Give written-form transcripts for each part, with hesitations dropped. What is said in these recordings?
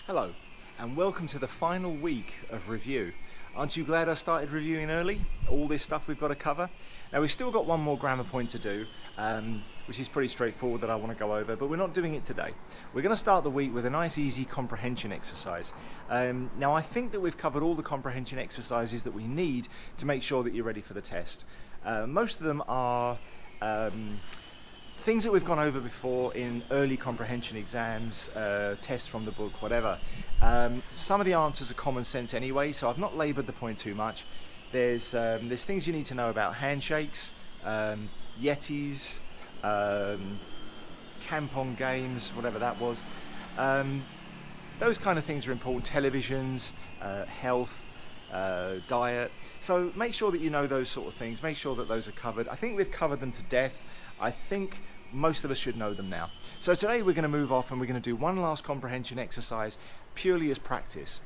Hello, and welcome to the final week of review. Aren't you glad I started reviewing early? All this stuff we've got to cover. Now we've still got one more grammar point to do, which is pretty straightforward that I want to go over, but we're not doing it today. We're going to start the week with a nice easy comprehension exercise. Now I think that we've covered all the comprehension exercises that we need to make sure that you're ready for the test. Most of them are things that we've gone over before in early comprehension exams, tests from the book, whatever. Some of the answers are common sense anyway, so I've not laboured the point too much. There's things you need to know about handshakes, yetis, campon games, whatever that was. Those kind of things are important. Televisions, health, diet. So make sure that you know those sort of things. Make sure that those are covered. I think we've covered them to death. I think most of us should know them now. So today we're going to move off and we're going to do one last comprehension exercise purely as practice.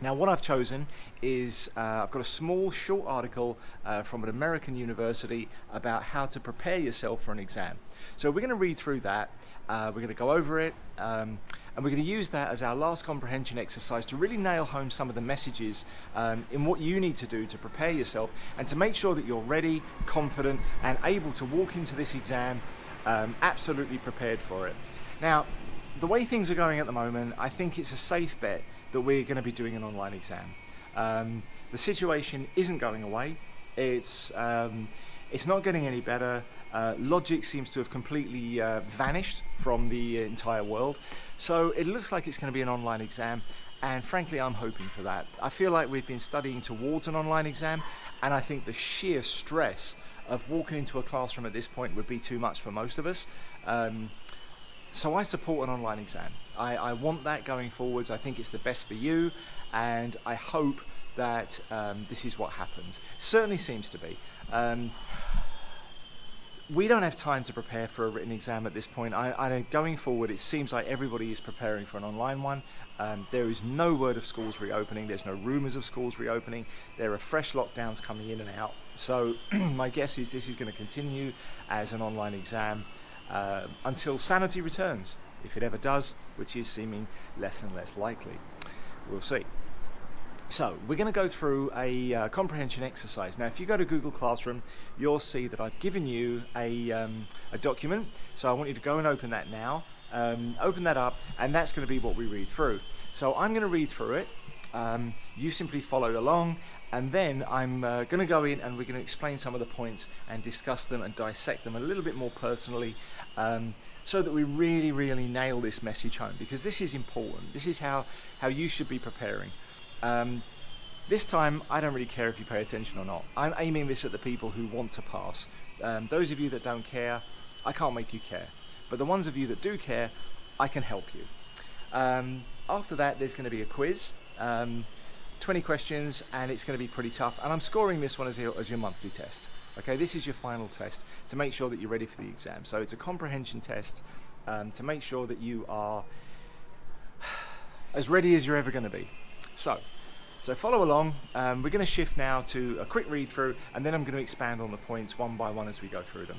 Now what I've chosen is I've got a small short article from an American university about how to prepare yourself for an exam. So we're going to read through that, we're going to go over it, and we're going to use that as our last comprehension exercise to really nail home some of the messages in what you need to do to prepare yourself and to make sure that you're ready, confident, and able to walk into this exam absolutely prepared for it. Now, the way things are going at the moment, I think it's a safe bet that we're going to be doing an online exam. The situation isn't going away. It's not getting any better. Logic seems to have completely vanished from the entire world. So it looks like it's going to be an online exam, and frankly I'm hoping for that. I feel like we've been studying towards an online exam, and I think the sheer stress of walking into a classroom at this point would be too much for most of us. So I support an online exam. I want that going forwards. I think it's the best for you, and I hope that this is what happens. It certainly seems to be. We don't have time to prepare for a written exam at this point. Going forward, it seems like everybody is preparing for an online one. There is no word of schools reopening. There's no rumours of schools reopening. There are fresh lockdowns coming in and out. So my guess is this is going to continue as an online exam until sanity returns, if it ever does, which is seeming less and less likely. We'll see. So we're going to go through a comprehension exercise. Now if you go to Google Classroom, you'll see that I've given you a document. So I want you to go and open that now. Open that up, and that's going to be what we read through. So I'm going to read through it. You simply follow along, and then I'm going to go in and we're going to explain some of the points and discuss them and dissect them a little bit more personally, so that we really nail this message home, because this is important. This is how you should be preparing. This time I don't really care if you pay attention or not. I'm aiming this at the people who want to pass. Those of you that don't care, I can't make you care, but the ones of you that do care, I can help you. After that there's going to be a quiz, 20 questions, and it's going to be pretty tough, and I'm scoring this one as your monthly test. Okay, this is your final test to make sure that you're ready for the exam. So it's a comprehension test to make sure that you are as ready as you're ever going to be. So follow along. We're going to shift now to a quick read through, and then I'm going to expand on the points one by one as we go through them.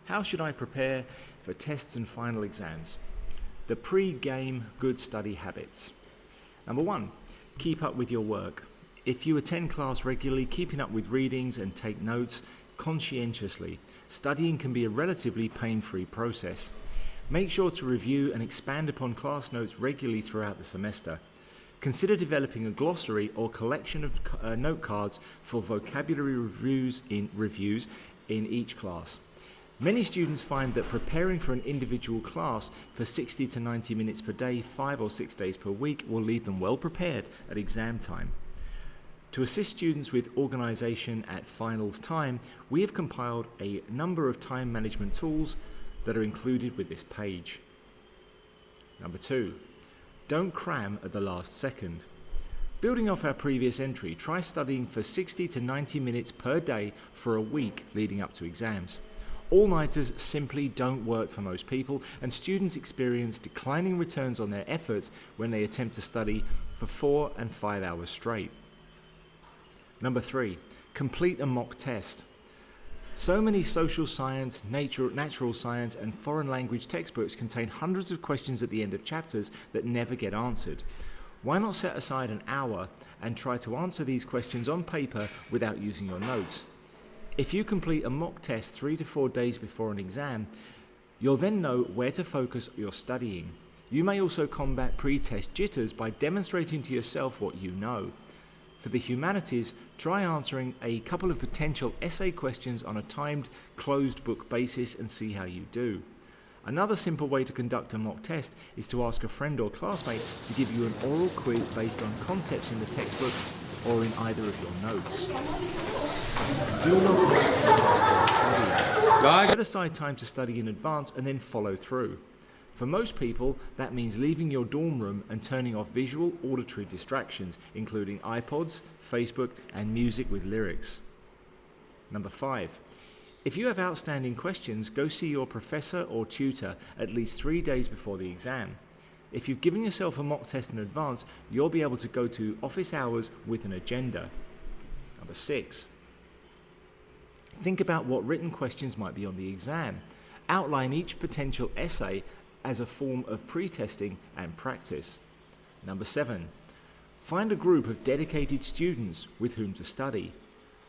How should I prepare for tests and final exams? The pre-game good study habits. Number 1, keep up with your work. If you attend class regularly, keeping up with readings and take notes conscientiously. Studying can be a relatively pain-free process. Make sure to review and expand upon class notes regularly throughout the semester. Consider developing a glossary or collection of note cards for vocabulary reviews in each class. Many students find that preparing for an individual class for 60 to 90 minutes per day, 5 or 6 days per week, will leave them well prepared at exam time. To assist students with organisation at finals time, we have compiled a number of time management tools that are included with this page. Number 2, don't cram at the last second. Building off our previous entry, try studying for 60 to 90 minutes per day for a week leading up to exams. All-nighters simply don't work for most people, and students experience declining returns on their efforts when they attempt to study for 4 and 5 hours straight. Number 3, Complete a mock test. So many social science, natural science, and foreign language textbooks contain hundreds of questions at the end of chapters that never get answered. Why not set aside an hour and try to answer these questions on paper without using your notes? If you complete a mock test 3 to 4 days before an exam, you'll then know where to focus your studying. You may also combat pre-test jitters by demonstrating to yourself what you know. For the humanities, try answering a couple of potential essay questions on a timed, closed book basis and see how you do. Another simple way to conduct a mock test is to ask a friend or classmate to give you an oral quiz based on concepts in the textbook or in either of your notes. Do not set aside time to study in advance and then follow through. For most people, that means leaving your dorm room and turning off visual, auditory distractions, including iPods, Facebook, and music with lyrics. Number 5. If you have outstanding questions, go see your professor or tutor at least 3 days before the exam. If you've given yourself a mock test in advance, you'll be able to go to office hours with an agenda. Number 6. Think about what written questions might be on the exam. Outline each potential essay as a form of pre-testing and practice. Number 7. Find a group of dedicated students with whom to study.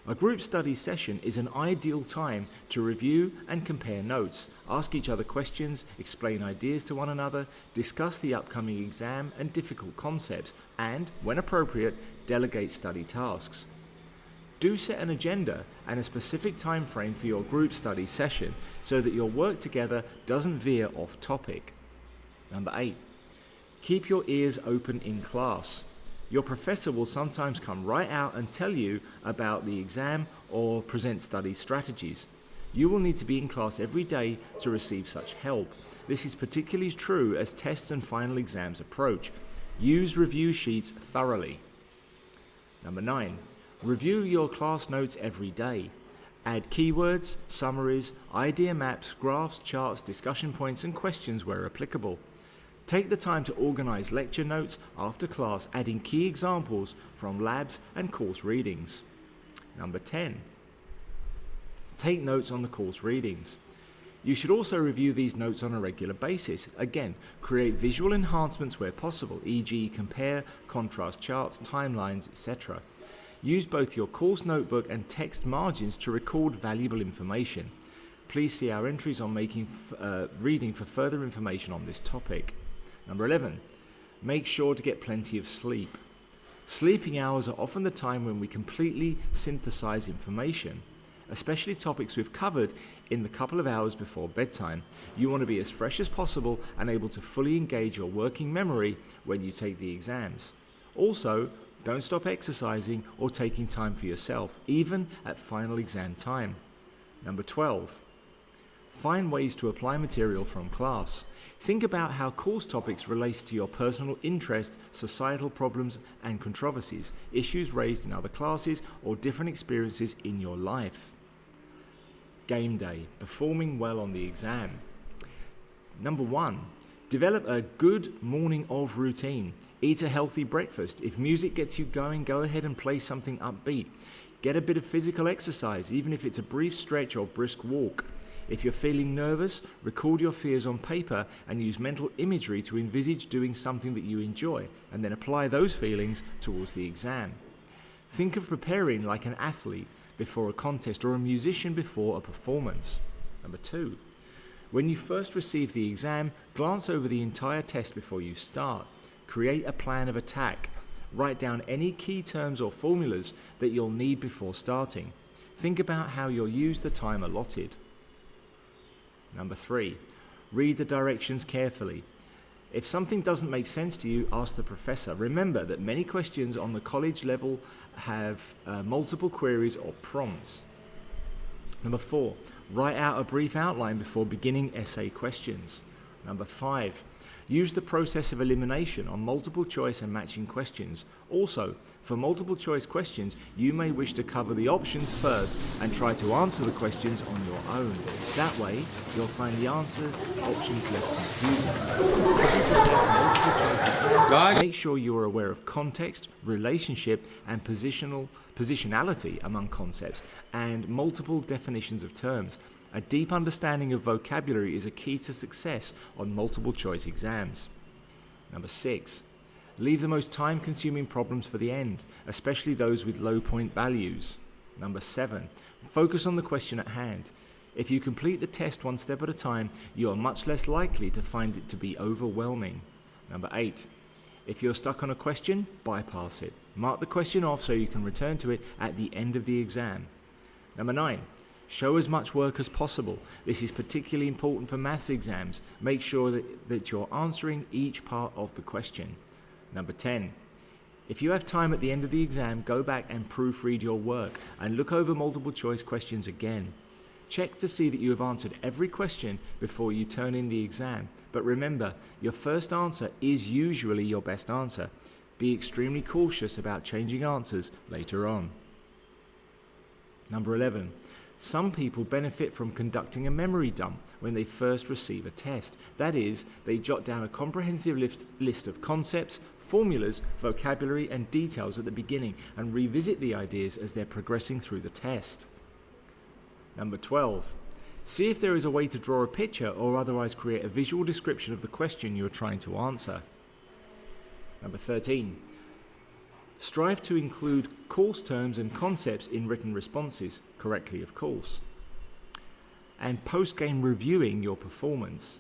A group study session is an ideal time to review and compare notes, ask each other questions, explain ideas to one another, discuss the upcoming exam and difficult concepts, and, when appropriate, delegate study tasks. Do set an agenda and a specific time frame for your group study session so that your work together doesn't veer off topic. Number 8. Keep your ears open in class. Your professor will sometimes come right out and tell you about the exam or present study strategies. You will need to be in class every day to receive such help. This is particularly true as tests and final exams approach. Use review sheets thoroughly. Number 9. Review your class notes every day. Add keywords, summaries, idea maps, graphs, charts, discussion points, and questions where applicable. Take the time to organize lecture notes after class, adding key examples from labs and course readings. Number 10. Take notes on the course readings. You should also review these notes on a regular basis. Again, create visual enhancements where possible, e.g. compare, contrast charts, timelines, etc. Use both your course notebook and text margins to record valuable information. Please see our entries on reading for further information on this topic. Number 11. Make sure to get plenty of sleep. Sleeping hours are often the time when we completely synthesize information, especially topics we've covered in the couple of hours before bedtime. You want to be as fresh as possible and able to fully engage your working memory when you take the exams. Also, don't stop exercising or taking time for yourself, even at final exam time. Number 12. Find ways to apply material from class. Think about how course topics relate to your personal interests, societal problems and controversies, issues raised in other classes, or different experiences in your life. Game day, performing well on the exam. Number 1. Develop a good morning of routine. Eat a healthy breakfast. If music gets you going, go ahead and play something upbeat. Get a bit of physical exercise, even if it's a brief stretch or brisk walk. If you're feeling nervous, record your fears on paper and use mental imagery to envisage doing something that you enjoy, and then apply those feelings towards the exam. Think of preparing like an athlete before a contest or a musician before a performance. Number 2. When you first receive the exam, glance over the entire test before you start. Create a plan of attack. Write down any key terms or formulas that you'll need before starting. Think about how you'll use the time allotted. Number 3. Read the directions carefully. If something doesn't make sense to you, ask the professor. Remember that many questions on the college level have multiple queries or prompts. Number 4. Write out a brief outline before beginning essay questions. Number 5. Use the process of elimination on multiple choice and matching questions. Also, for multiple choice questions, you may wish to cover the options first and try to answer the questions on your own. That way, you'll find the answer options less confusing. As you prepare for multiple choice exams, Make sure you are aware of context, relationship, and positionality among concepts, and multiple definitions of terms. A deep understanding of vocabulary is a key to success on multiple choice exams. Number 6. Leave the most time-consuming problems for the end, especially those with low point values. Number 7. Focus on the question at hand. If you complete the test one step at a time, you are much less likely to find it to be overwhelming. Number 8. If you're stuck on a question, bypass it. Mark the question off so you can return to it at the end of the exam. Number 9. Show as much work as possible. This is particularly important for maths exams. Make sure that you're answering each part of the question. Number 10. If you have time at the end of the exam, go back and proofread your work and look over multiple choice questions again. Check to see that you have answered every question before you turn in the exam. But remember, your first answer is usually your best answer. Be extremely cautious about changing answers later on. Number 11. Some people benefit from conducting a memory dump when they first receive a test. That is, they jot down a comprehensive list of concepts, formulas, vocabulary, and details at the beginning and revisit the ideas as they're progressing through the test. Number 12. See if there is a way to draw a picture or otherwise create a visual description of the question you are trying to answer. Number 13. Strive to include course terms and concepts in written responses, correctly of course. And post-game reviewing your performance.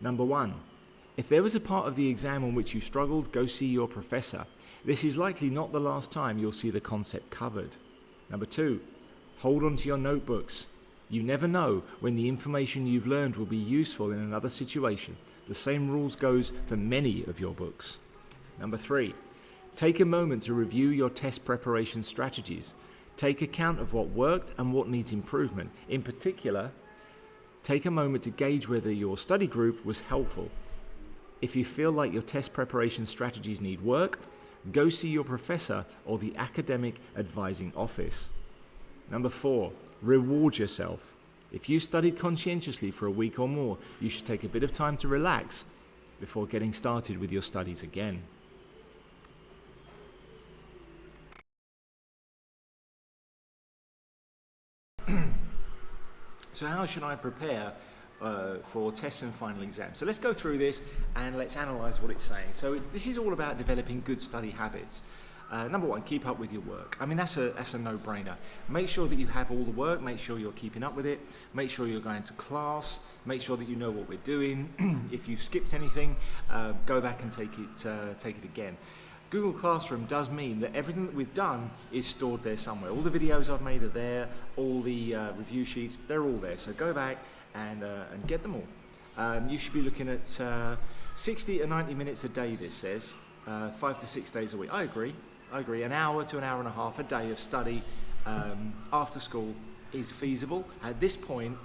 Number 1. If there was a part of the exam on which you struggled, go see your professor. This is likely not the last time you'll see the concept covered. Number 2. Hold on to your notebooks. You never know when the information you've learned will be useful in another situation. The same rules goes for many of your books. Number 3. Take a moment to review your test preparation strategies. Take account of what worked and what needs improvement. In particular, take a moment to gauge whether your study group was helpful. If you feel like your test preparation strategies need work, go see your professor or the academic advising office. Number 4, reward yourself. If you studied conscientiously for a week or more, you should take a bit of time to relax before getting started with your studies again. So how should I prepare for tests and final exams? So let's go through this and let's analyse what it's saying. So this is all about developing good study habits. Number 1, keep up with your work. I mean, that's a no-brainer. Make sure that you have all the work, make sure you're keeping up with it, make sure you're going to class, make sure that you know what we're doing. If you've skipped anything, go back and take it again. Google Classroom does mean that everything that we've done is stored there somewhere. All the videos I've made are there, all the review sheets, they're all there. So go back and get them all. You should be looking at 60 to 90 minutes a day, this says, 5 to 6 days a week. I agree. An hour to an hour and a half a day of study after school is feasible. At this point,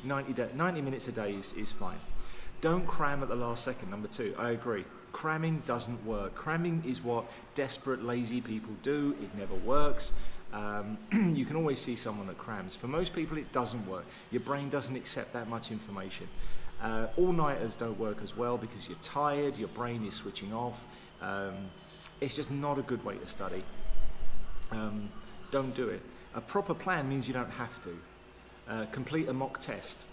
90 minutes a day is fine. Don't cram at the last second, number 2. I agree. Cramming doesn't work. Cramming is what desperate, lazy people do. It never works. You can always see someone that crams. For most people, it doesn't work. Your brain doesn't accept that much information. All-nighters don't work as well because you're tired, your brain is switching off. It's just not a good way to study. Don't do it. A proper plan means you don't have to. Complete a mock test.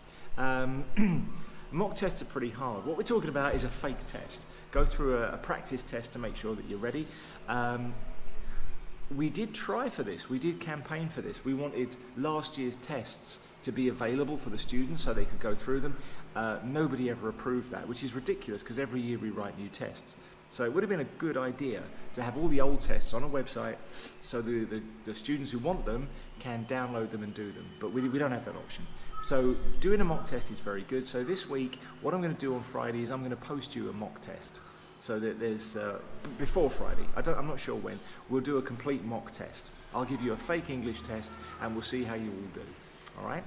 Mock tests are pretty hard. What we're talking about is a fake test. Go through a practice test to make sure that you're ready. We did try for this. We did campaign for this. We wanted last year's tests to be available for the students so they could go through them. Nobody ever approved that, which is ridiculous because every year we write new tests. So it would have been a good idea to have all the old tests on a website so the students who want them can download them and do them. But we don't have that option. So doing a mock test is very good. So this week, what I'm going to do on Friday is I'm going to post you a mock test. So that there's, before Friday, I'm not sure when, we'll do a complete mock test. I'll give you a fake English test and we'll see how you all do. All right?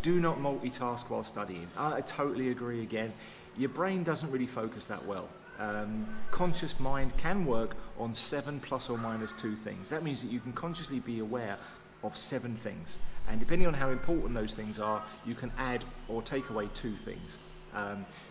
Do not multitask while studying. I totally agree again. Your brain doesn't really focus that well. Conscious mind can work on 7 plus or minus 2 things. That means that you can consciously be aware of 7 things. And depending on how important those things are, you can add or take away 2 things.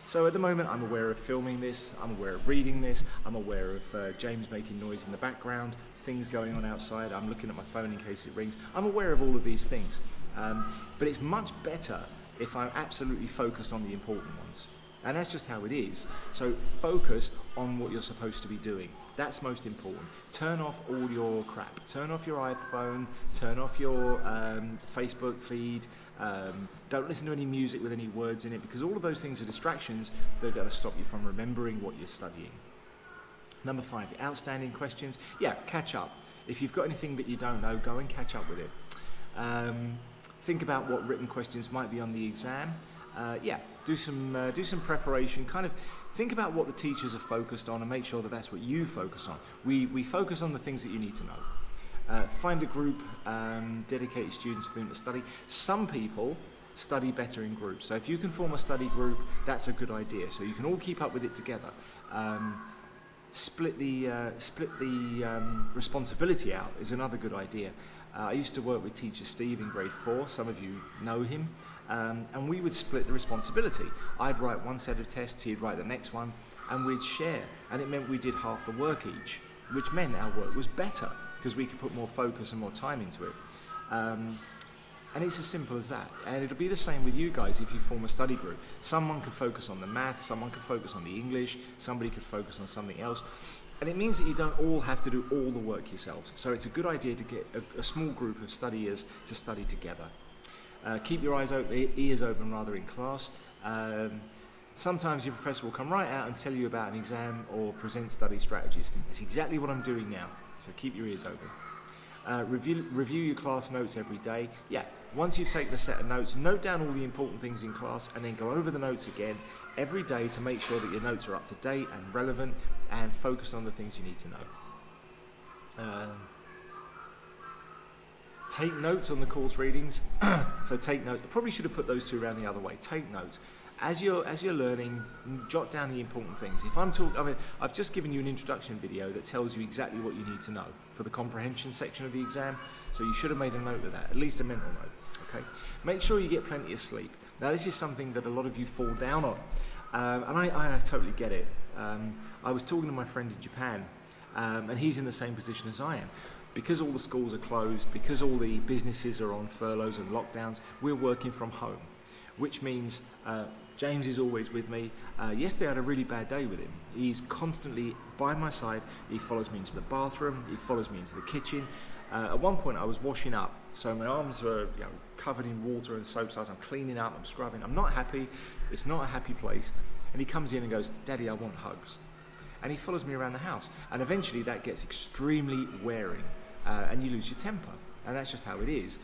So at the moment I'm aware of filming this, I'm aware of reading this, I'm aware of James making noise in the background, things going on outside, I'm looking at my phone in case it rings. I'm aware of all of these things. But it's much better if I'm absolutely focused on the important ones. And that's just how it is. So focus on what you're supposed to be doing. That's most important. Turn off all your crap. Turn off your iPhone, turn off your Facebook feed. Don't listen to any music with any words in it, because all of those things are distractions that are going to stop you from remembering what you're studying. Number 5, outstanding questions. Yeah, catch up. If you've got anything that you don't know, go and catch up with it. Think about what written questions might be on the exam. Do some preparation. Kind of think about what the teachers are focused on and make sure that that's what you focus on. We focus on the things that you need to know. Find a group, dedicated students for them to study. Some people study better in groups. So if you can form a study group, that's a good idea. So you can all keep up with it together. Split the responsibility out is another good idea. I used to work with teacher Steve in grade 4. Some of you know him. And we would split the responsibility. I'd write one set of tests, he'd write the next one, and we'd share. And it meant we did half the work each, which meant our work was better because we could put more focus and more time into it. And it's as simple as that. And it'll be the same with you guys if you form a study group. Someone could focus on the maths, someone could focus on the English, somebody could focus on something else. And it means that you don't all have to do all the work yourselves. So it's a good idea to get a small group of studiers to study together. Keep your eyes open, ears open rather, in class. Sometimes your professor will come right out and tell you about an exam or present study strategies. That's exactly what I'm doing now, so keep your ears open. Review your class notes every day. Yeah, once you've taken a set of notes, note down all the important things in class and then go over the notes again every day to make sure that your notes are up to date and relevant and focused on the things you need to know. Take notes on the course readings. So take notes. I probably should have put those two around the other way. Take notes. As you're learning, jot down the important things. If I'm talking, I've just given you an introduction video that tells you exactly what you need to know for the comprehension section of the exam. So you should have made a note of that, at least a mental note. Okay. Make sure you get plenty of sleep. Now this is something that a lot of you fall down on, and I totally get it. I was talking to my friend in Japan, and he's in the same position as I am. Because all the schools are closed, because all the businesses are on furloughs and lockdowns, we're working from home, which means James is always with me. Yesterday I had a really bad day with him. He's constantly by my side. He follows me into the bathroom, he follows me into the kitchen. At one point I was washing up, so my arms were covered in water and soap suds. I'm cleaning up, I'm scrubbing. I'm not happy, it's not a happy place. And he comes in and goes, "Daddy, I want hugs." And he follows me around the house. And eventually that gets extremely wearing. And you lose your temper, and that's just how it is.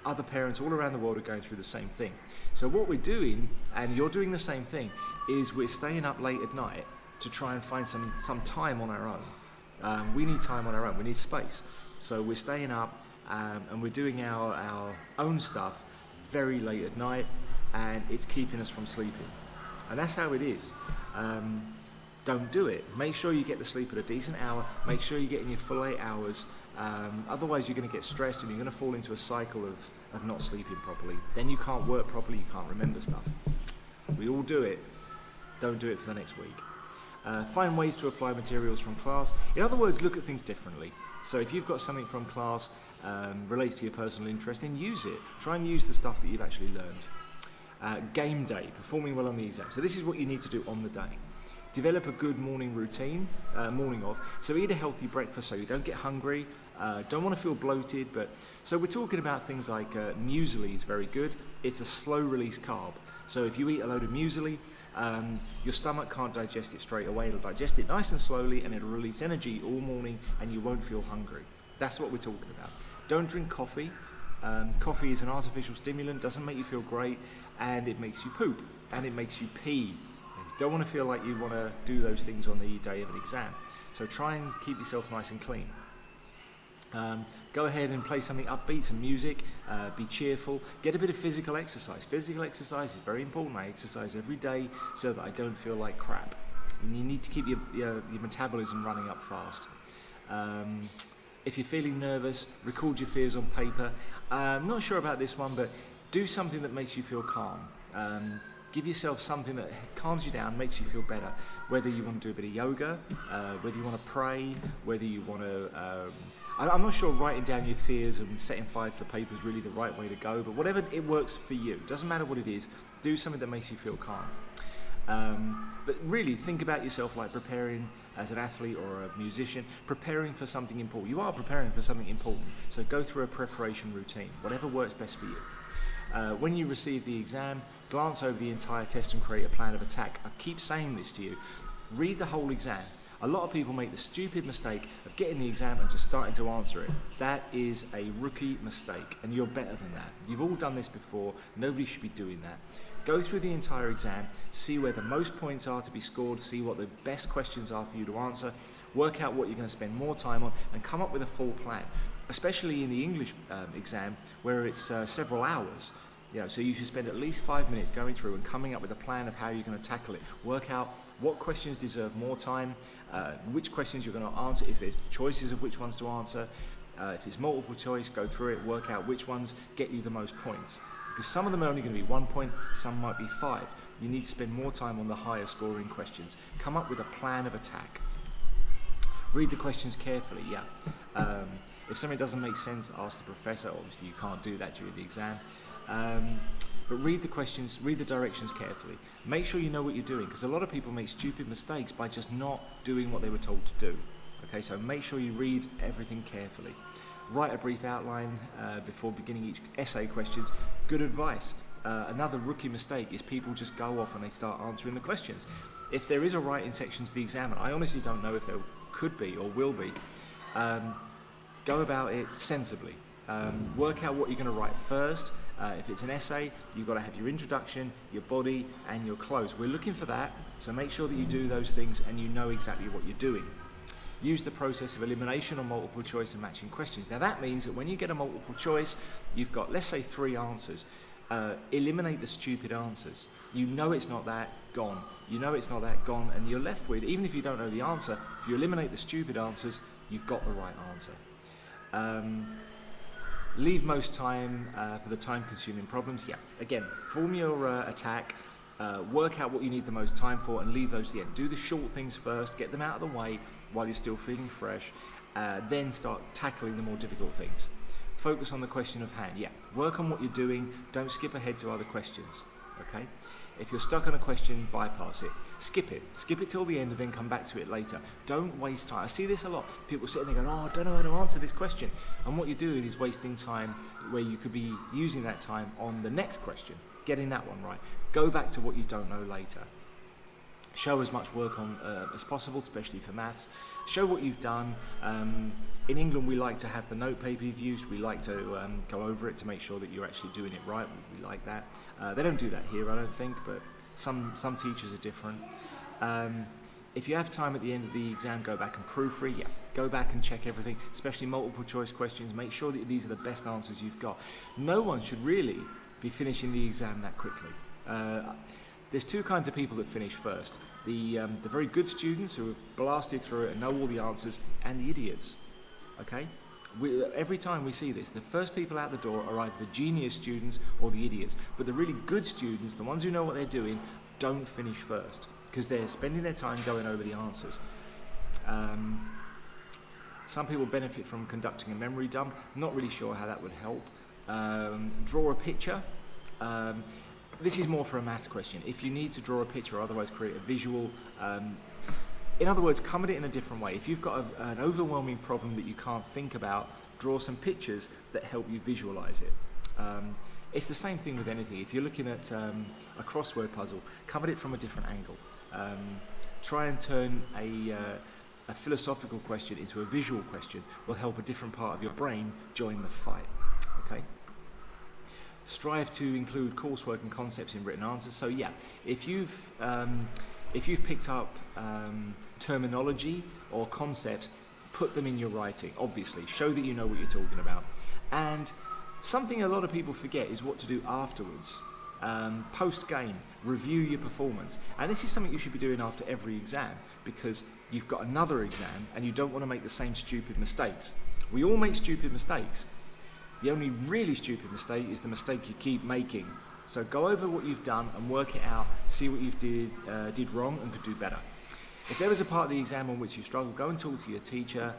Other parents all around the world are going through the same thing. So what we're doing, and you're doing the same thing, is we're staying up late at night to try and find some time on our own. We need time on our own, we need space. So we're staying up and we're doing our own stuff very late at night, and it's keeping us from sleeping. And that's how it is. Don't do it. Make sure you get to sleep at a decent hour. Make sure you're getting your full 8 hours. Otherwise you're going to get stressed and you're going to fall into a cycle of not sleeping properly. Then you can't work properly, you can't remember stuff. We all do it. Don't do it for the next week. Find ways to apply materials from class. In other words, look at things differently. So if you've got something from class relates to your personal interest, then use it. Try and use the stuff that you've actually learned. Game day, performing well on the exam. So this is what you need to do on the day. Develop a good morning routine, morning of. So eat a healthy breakfast so you don't get hungry, don't want to feel bloated. So we're talking about things like muesli is very good. It's a slow release carb. So if you eat a load of muesli, your stomach can't digest it straight away. It'll digest it nice and slowly and it'll release energy all morning and you won't feel hungry. That's what we're talking about. Don't drink coffee. Coffee is an artificial stimulant, doesn't make you feel great, and it makes you poop and it makes you pee. Don't want to feel like you want to do those things on the day of an exam. So try and keep yourself nice and clean. Go ahead and play something upbeat, some music, be cheerful, get a bit of physical exercise. Physical exercise is very important. I exercise every day so that I don't feel like crap. And you need to keep your metabolism running up fast. If you're feeling nervous, record your fears on paper. I'm not sure about this one, but do something that makes you feel calm. Give yourself something that calms you down, makes you feel better. Whether you want to do a bit of yoga, whether you want to pray, whether you want to... I'm not sure writing down your fears and setting fire to the paper is really the right way to go, but whatever it works for you, doesn't matter what it is, do something that makes you feel calm. But really think about yourself like preparing as an athlete or a musician, preparing for something important. You are preparing for something important, so go through a preparation routine, whatever works best for you. When you receive the exam, glance over the entire test and create a plan of attack. I keep saying this to you. Read the whole exam. A lot of people make the stupid mistake of getting the exam and just starting to answer it. That is a rookie mistake, and you're better than that. You've all done this before. Nobody should be doing that. Go through the entire exam, see where the most points are to be scored, see what the best questions are for you to answer, work out what you're going to spend more time on, and come up with a full plan. Especially in the English exam, where it's several hours. So you should spend at least 5 minutes going through and coming up with a plan of how you're going to tackle it. Work out what questions deserve more time, which questions you're going to answer, if there's choices of which ones to answer. If it's multiple choice, go through it, work out which ones get you the most points. Because some of them are only going to be 1 point, some might be 5. You need to spend more time on the higher scoring questions. Come up with a plan of attack. Read the questions carefully, if something doesn't make sense, ask the professor. Obviously you can't do that during the exam. But read the questions, read the directions carefully. Make sure you know what you're doing, because a lot of people make stupid mistakes by just not doing what they were told to do. Okay, so make sure you read everything carefully. Write a brief outline before beginning each essay questions. Good advice. Another rookie mistake is people just go off and they start answering the questions. If there is a writing section to the exam, and I honestly don't know if there could be or will be, go about it sensibly. Work out what you're going to write first. If it's an essay, you've got to have your introduction, your body, and your close. We're looking for that, so make sure that you do those things and you know exactly what you're doing. Use the process of elimination or multiple choice and matching questions. Now that means that when you get a multiple choice, you've got, let's say, 3 answers. Eliminate the stupid answers. You know it's not that, gone. You know it's not that, gone, and you're left with, even if you don't know the answer, if you eliminate the stupid answers, you've got the right answer. Leave most time for the time-consuming problems. Again, form your attack, work out what you need the most time for, and leave those to the end. Do the short things first, get them out of the way while you're still feeling fresh, then start tackling the more difficult things. Focus on the question of hand. Work on what you're doing, don't skip ahead to other questions, okay? If you're stuck on a question, bypass it. Skip it till the end and then come back to it later. Don't waste time. I see this a lot. People sitting there going, I don't know how to answer this question. And what you're doing is wasting time where you could be using that time on the next question, getting that one right. Go back to what you don't know later. Show as much work on as possible, especially for maths. Show what you've done. In England, we like to have the note paper you've used. We like to go over it to make sure that you're actually doing it right. We like that. They don't do that here, I don't think, but some teachers are different. If you have time at the end of the exam, go back and proofread. Go back and check everything, especially multiple choice questions. Make sure that these are the best answers you've got. No one should really be finishing the exam that quickly. There's 2 kinds of people that finish first. The very good students who have blasted through it and know all the answers, and the idiots. Okay? Every time we see this, the first people out the door are either the genius students or the idiots. But the really good students, the ones who know what they're doing, don't finish first because they're spending their time going over the answers. Some people benefit from conducting a memory dump. Not really sure how that would help. Draw a picture. This is more for a maths question. If you need to draw a picture or otherwise create a visual, in other words, come at it in a different way. If you've got an overwhelming problem that you can't think about, draw some pictures that help you visualize it. It's the same thing with anything. If you're looking at a crossword puzzle, come at it from a different angle. Try and turn a philosophical question into a visual question will help a different part of your brain join the fight. Okay? Strive to include coursework and concepts in written answers. So if you've picked up terminology or concepts, put them in your writing, obviously. Show that you know what you're talking about. And something a lot of people forget is what to do afterwards. Post-game, review your performance. And this is something you should be doing after every exam because you've got another exam and you don't want to make the same stupid mistakes. We all make stupid mistakes. The only really stupid mistake is the mistake you keep making. So go over what you've done and work it out, see what you did wrong and could do better. If there was a part of the exam on which you struggle, go and talk to your teacher.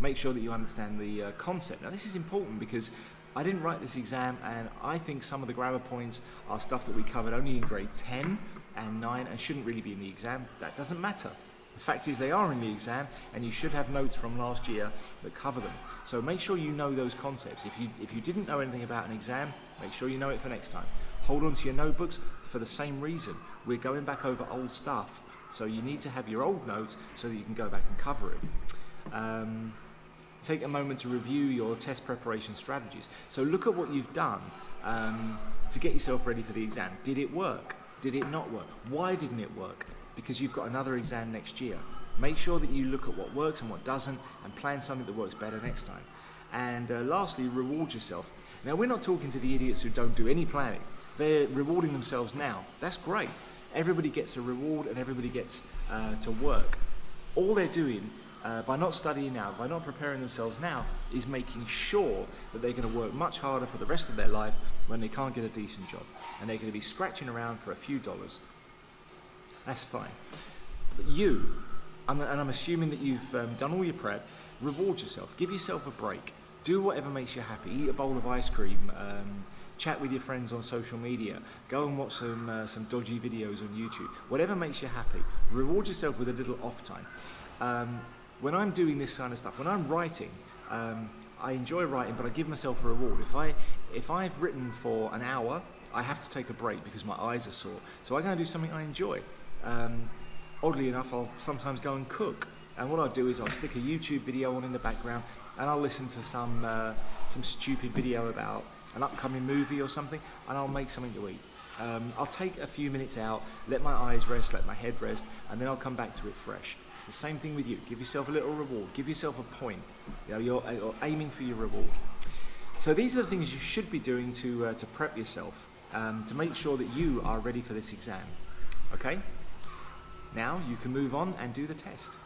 Make sure that you understand the concept. Now this is important because I didn't write this exam, and I think some of the grammar points are stuff that we covered only in grade 10 and 9 and shouldn't really be in the exam. That doesn't matter. The fact is they are in the exam, and you should have notes from last year that cover them. So make sure you know those concepts. If you didn't know anything about an exam, make sure you know it for next time. Hold on to your notebooks for the same reason. We're going back over old stuff, so you need to have your old notes so that you can go back and cover it. Take a moment to review your test preparation strategies. So look at what you've done to get yourself ready for the exam. Did it work? Did it not work? Why didn't it work? Because you've got another exam next year. Make sure that you look at what works and what doesn't and plan something that works better next time. And lastly, reward yourself. Now, we're not talking to the idiots who don't do any planning. They're rewarding themselves now. That's great. Everybody gets a reward and everybody gets to work. All they're doing by not studying now, by not preparing themselves now, is making sure that they're going to work much harder for the rest of their life when they can't get a decent job. And they're going to be scratching around for a few dollars. That's fine. But I'm assuming that you've done all your prep, reward yourself, give yourself a break, do whatever makes you happy, eat a bowl of ice cream, chat with your friends on social media, go and watch some dodgy videos on YouTube, whatever makes you happy, reward yourself with a little off time. When I'm doing this kind of stuff, when I'm writing, I enjoy writing, but I give myself a reward. If I've written for an hour, I have to take a break because my eyes are sore. So I go and do something I enjoy. Oddly enough, I'll sometimes go and cook. And what I'll do is I'll stick a YouTube video on in the background and I'll listen to some stupid video about an upcoming movie or something, and I'll make something to eat. I'll take a few minutes out, let my eyes rest, let my head rest, and then I'll come back to it fresh. It's the same thing with you. Give yourself a little reward. Give yourself a point. You're aiming for your reward. So these are the things you should be doing to prep yourself, to make sure that you are ready for this exam. Okay? Now you can move on and do the test.